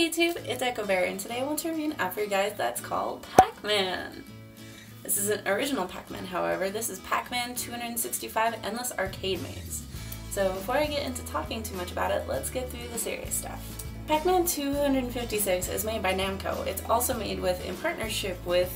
YouTube, it's echobear, and today I want to review an app for you guys that's called Pac-Man. This is an original Pac-Man, however. This is Pac-Man 265 Endless Arcade Maze. So before I get into talking too much about it, let's get through the serious stuff. Pac-Man 256 is made by Namco. It's also made in partnership with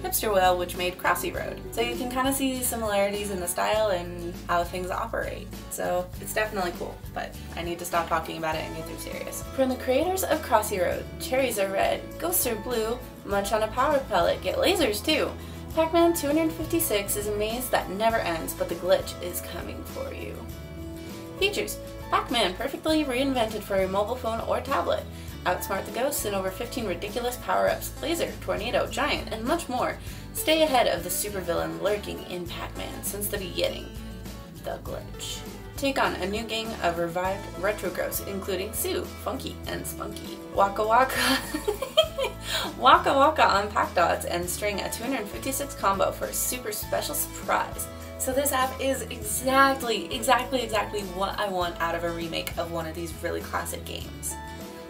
Hipster Whale, which made Crossy Road. So you can kind of see similarities in the style and how things operate. So it's definitely cool, but I need to stop talking about it and get through serious. From the creators of Crossy Road, cherries are red, ghosts are blue, munch on a power pellet, get lasers too. Pac-Man 256 is a maze that never ends, but the glitch is coming for you. Features: Pac-Man perfectly reinvented for your mobile phone or tablet. Outsmart the ghosts in over 15 ridiculous power-ups, laser, tornado, giant, and much more. Stay ahead of the supervillain lurking in Pac-Man since the beginning. The Glitch. Take on a new gang of revived retro ghosts, including Sue, Funky, and Spunky. Wakka Wakka Wakka Wakka on Pac Dots and string a 256 combo for a super special surprise. So this app is exactly what I want out of a remake of one of these really classic games.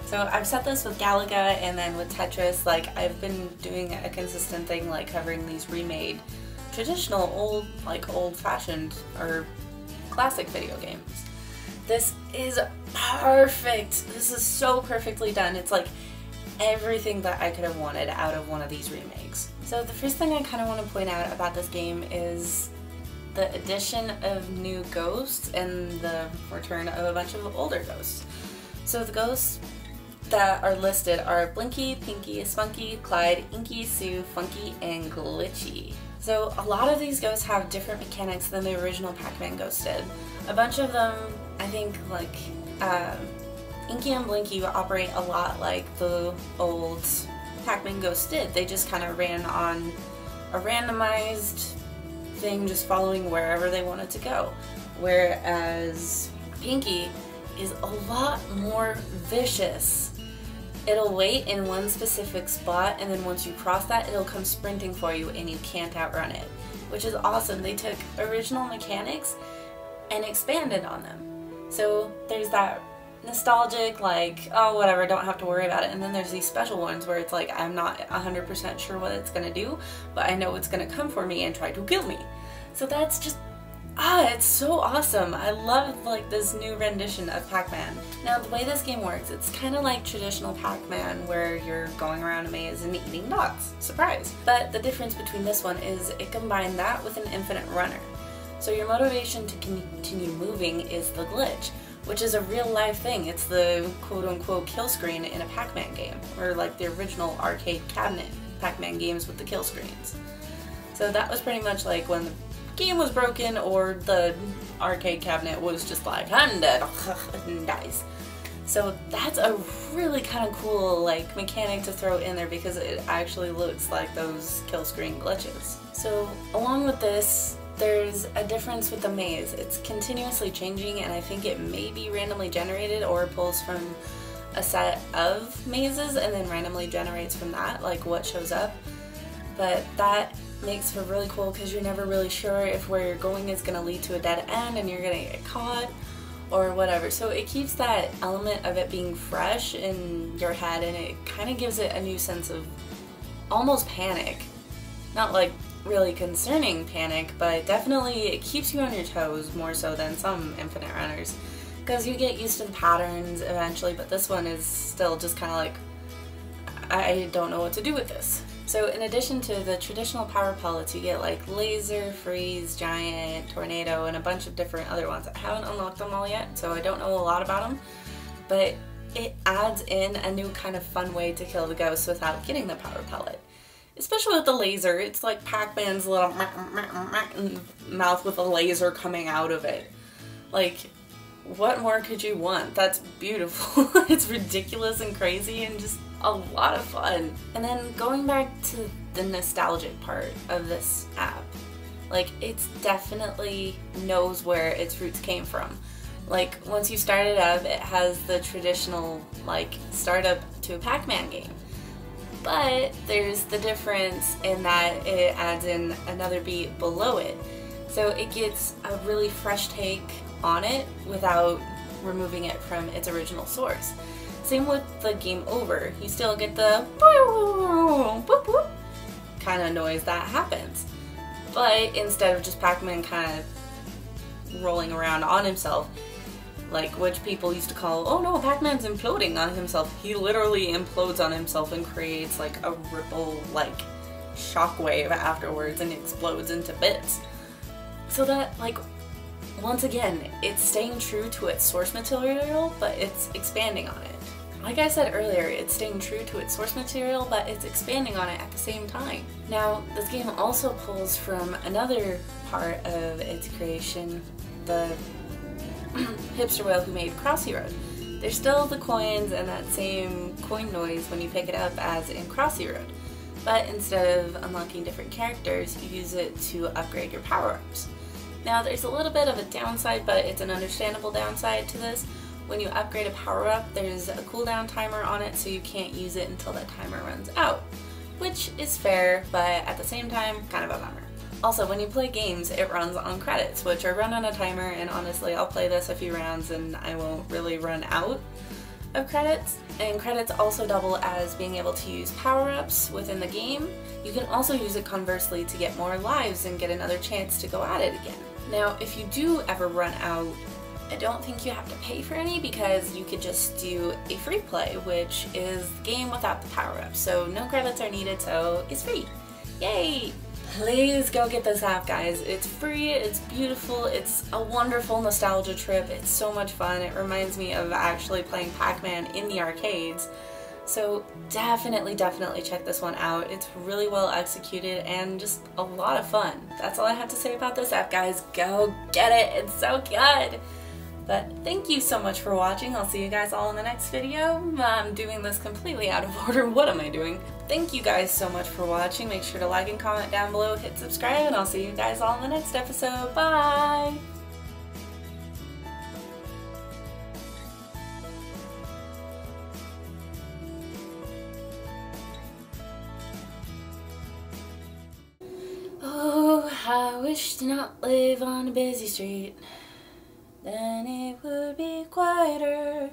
So I've set this with Galaga and then with Tetris. Like, I've been doing a consistent thing, like covering these remade traditional old-fashioned or classic video games. This is perfect. This is so perfectly done. It's like everything that I could have wanted out of one of these remakes. So the first thing I kind of want to point out about this game is the addition of new ghosts and the return of a bunch of older ghosts. So the ghosts that are listed are Blinky, Pinky, Spunky, Clyde, Inky, Sue, Funky, and Glitchy. So a lot of these ghosts have different mechanics than the original Pac-Man ghosts did. A bunch of them, I think, like Inky and Blinky operate a lot like the old Pac-Man ghosts did. They just kind of ran on a randomized thing, just following wherever they wanted to go. Whereas Pinky is a lot more vicious. It'll wait in one specific spot, and then once you cross that, it'll come sprinting for you and you can't outrun it, which is awesome. They took original mechanics and expanded on them. So there's that nostalgic, like, oh whatever, don't have to worry about it, and then there's these special ones where it's like, I'm not 100% sure what it's gonna do, but I know it's gonna come for me and try to kill me. So that's just it's so awesome. I love like this new rendition of Pac-Man. Now the way this game works, it's kind of like traditional Pac-Man where you're going around a maze and eating dots. Surprise! But the difference between this one is it combined that with an infinite runner. So your motivation to continue moving is the glitch, which is a real life thing. It's the quote-unquote kill screen in a Pac-Man game, or like the original arcade cabinet Pac-Man games with the kill screens. So that was pretty much like when the game was broken or the arcade cabinet was just like, I'm dead, and dies. So that's a really kind of cool like mechanic to throw in there because it actually looks like those kill screen glitches. So along with this, there's a difference with the maze. It's continuously changing, and I think it may be randomly generated or pulls from a set of mazes and then randomly generates from that, like what shows up. But that makes for really cool because you're never really sure if where you're going is going to lead to a dead end and you're going to get caught or whatever. So it keeps that element of it being fresh in your head, and it kind of gives it a new sense of almost panic. Not like really concerning panic, but definitely it keeps you on your toes more so than some infinite runners, because you get used to the patterns eventually, but this one is still just kind of like, I don't know what to do with this. So in addition to the traditional power pellets, you get like laser, freeze, giant, tornado, and a bunch of different other ones. I haven't unlocked them all yet, so I don't know a lot about them, but it adds in a new kind of fun way to kill the ghosts without getting the power pellet. Especially with the laser, it's like Pac-Man's little mouth with a laser coming out of it. Like, what more could you want? That's beautiful. It's ridiculous and crazy and just a lot of fun. And then going back to the nostalgic part of this app, like, it's definitely knows where its roots came from. Like, once you start it up, it has the traditional, like, startup to a Pac-Man game. But there's the difference in that it adds in another beat below it. So it gets a really fresh take on it without removing it from its original source. Same with the game over. You still get the kind of noise that happens. But instead of just Pac-Man kind of rolling around on himself, like which people used to call, oh no, Pac-Man's imploding on himself, he literally implodes on himself and creates like a ripple like shockwave afterwards and explodes into bits. So that, like, once again, it's staying true to its source material, but it's expanding on it. Like I said earlier, it's staying true to its source material, but it's expanding on it at the same time. Now, this game also pulls from another part of its creation, the hipster whale who made Crossy Road. There's still the coins and that same coin noise when you pick it up as in Crossy Road, but instead of unlocking different characters, you use it to upgrade your power-ups. Now, there's a little bit of a downside, but it's an understandable downside to this. When you upgrade a power-up, there's a cooldown timer on it, so you can't use it until that timer runs out, which is fair, but at the same time, kind of a bummer. Also, when you play games, it runs on credits, which are run on a timer, and honestly, I'll play this a few rounds and I won't really run out of credits. And credits also double as being able to use power-ups within the game. You can also use it conversely to get more lives and get another chance to go at it again. Now, if you do ever run out, I don't think you have to pay for any because you could just do a free play, which is the game without the power-ups. So no credits are needed, so it's free. Yay! Please go get this app, guys. It's free, it's beautiful, it's a wonderful nostalgia trip, it's so much fun. It reminds me of actually playing Pac-Man in the arcades. So definitely check this one out. It's really well executed and just a lot of fun. That's all I have to say about this app, guys. Go get it, it's so good! But thank you so much for watching. I'll see you guys all in the next video. I'm doing this completely out of order. What am I doing? Thank you guys so much for watching. Make sure to like and comment down below, hit subscribe, and I'll see you guys all in the next episode. Bye! Oh, I wish to not live on a busy street. Then it would be quieter.